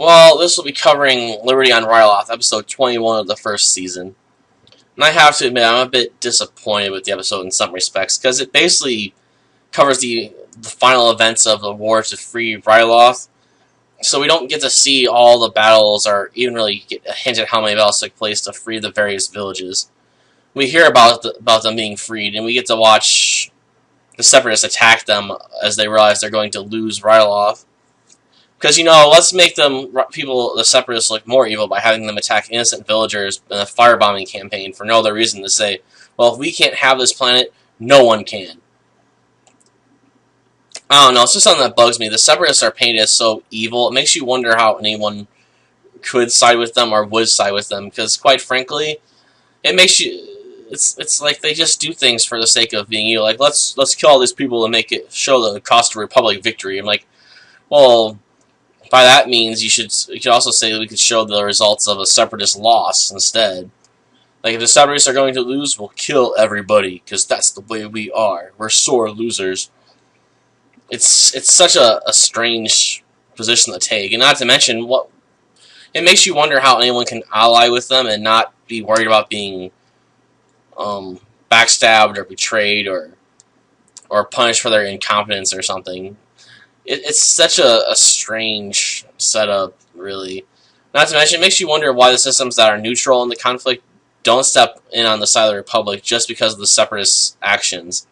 Well, this will be covering Liberty on Ryloth, episode 21 of the first season. And I have to admit, I'm a bit disappointed with the episode in some respects, because it basically covers the final events of the war to free Ryloth. So we don't get to see all the battles, or even really get a hint at how many battles took place to free the various villages. We hear about them being freed, and we get to watch the Separatists attack them as they realize they're going to lose Ryloth. Because, let's make the Separatists look more evil by having them attack innocent villagers in a firebombing campaign for no other reason to say, well, if we can't have this planet, no one can. I don't know, it's just something that bugs me. The Separatists are painted as so evil, it makes you wonder how anyone could side with them or would side with them, because, quite frankly, it makes you... It's like they just do things for the sake of being evil. Like, let's kill all these people and make it show the cost of Republic victory. I'm like, well... By that means, you could also say that we could show the results of a Separatist loss instead. Like, if the Separatists are going to lose, we'll kill everybody, because that's the way we are. We're sore losers. It's such a strange position to take, and not to mention, it makes you wonder how anyone can ally with them and not be worried about being backstabbed or betrayed or punished for their incompetence or something. It's such a strange setup, really. Not to mention, it makes you wonder why the systems that are neutral in the conflict don't step in on the side of the Republic just because of the Separatists' actions.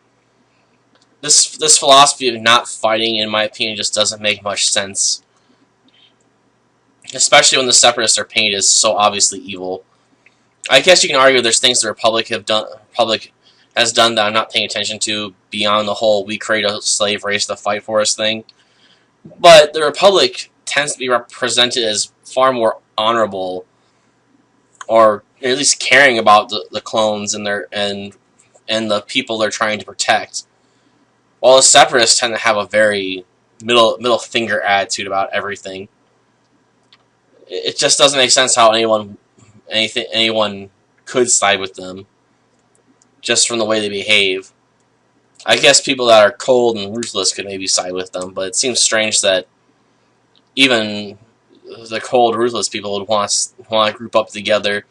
This philosophy of not fighting, in my opinion, just doesn't make much sense. Especially when the Separatists are painted as so obviously evil. I guess you can argue there's things the Republic has done that I'm not paying attention to beyond the whole "we create a slave race to fight for us" thing. But the Republic tends to be represented as far more honorable, or at least caring about the clones and the people they're trying to protect. While the Separatists tend to have a very middle finger attitude about everything. It just doesn't make sense how anyone could side with them, just from the way they behave. I guess people that are cold and ruthless could maybe side with them, but it seems strange that even the cold, ruthless people would want to group up together.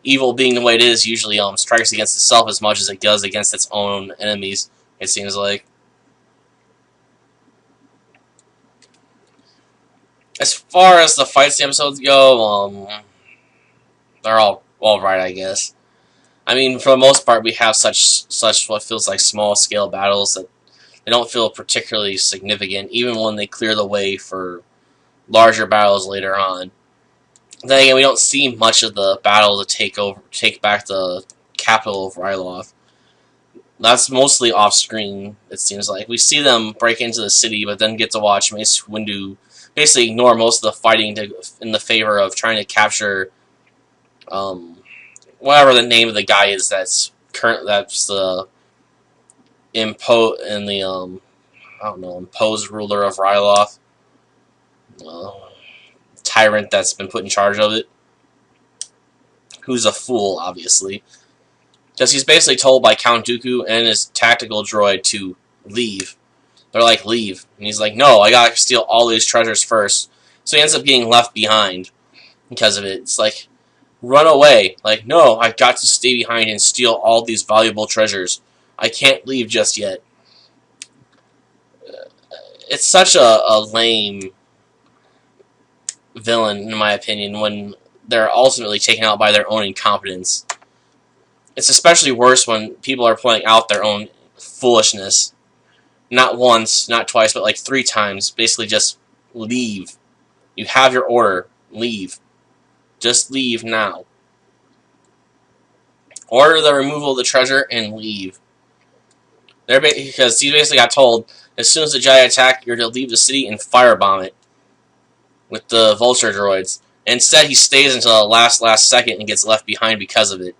Evil, being the way it is, usually strikes against itself as much as it does against its own enemies, it seems like. As far as the fights the episodes go, they're all right, I guess. I mean, for the most part, we have such what feels like small-scale battles that they don't feel particularly significant, even when they clear the way for larger battles later on. Then again, we don't see much of the battle to take back the capital of Ryloth. That's mostly off-screen, it seems like. We see them break into the city, but then get to watch Mace Windu basically ignore most of the fighting in the favor of trying to capture whatever the name of the guy is that's the imposed ruler of Ryloth, tyrant that's been put in charge of it, who's a fool, obviously, because he's basically told by Count Dooku and his tactical droid to leave. They're like, leave, and he's like, no, I gotta steal all these treasures first. So he ends up getting left behind because of it. It's like, run away. Like, no, I've got to stay behind and steal all these valuable treasures. I can't leave just yet. It's such a lame villain, in my opinion, when they're ultimately taken out by their own incompetence. It's especially worse when people are pointing out their own foolishness. Not once, not twice, but like 3 times. Basically just leave. You have your order. Leave. Just leave now. Order the removal of the treasure and leave. Because he basically got told, as soon as the Jedi attack, you're to leave the city and firebomb it with the vulture droids. Instead, he stays until the last second and gets left behind because of it.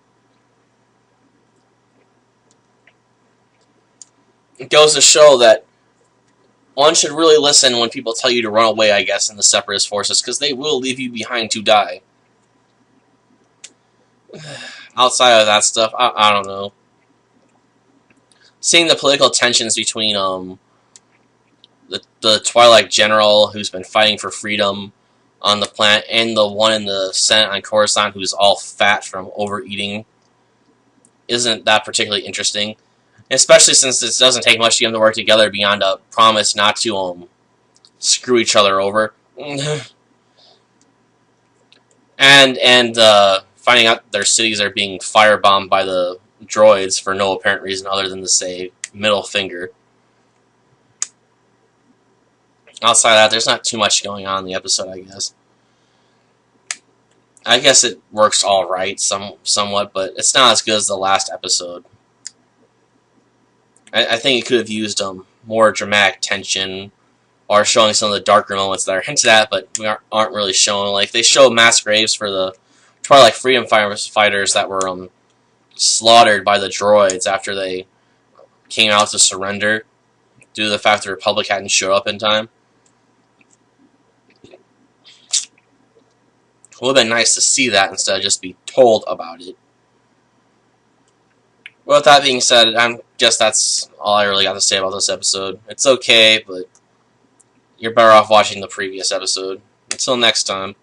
It goes to show that one should really listen when people tell you to run away, I guess, in the Separatist forces, because they will leave you behind to die. Outside of that stuff, I don't know. Seeing the political tensions between the Twilight General, who's been fighting for freedom, on the planet, and the one in the Senate on Coruscant who's all fat from overeating isn't that particularly interesting. Especially since it doesn't take much to get them to work together beyond a promise not to screw each other over. and finding out their cities are being firebombed by the droids for no apparent reason other than to say middle finger. Outside of that, there's not too much going on in the episode, I guess. I guess it works alright somewhat, but it's not as good as the last episode. I think it could have used more dramatic tension or showing some of the darker moments that are hinted at, but we aren't really shown. Like, they show mass graves for the Twilight Freedom Fighters that were slaughtered by the droids after they came out to surrender due to the fact the Republic hadn't showed up in time. It would have been nice to see that instead of just be told about it. Well, with that being said, I guess that's all I really got to say about this episode. It's okay, but you're better off watching the previous episode. Until next time.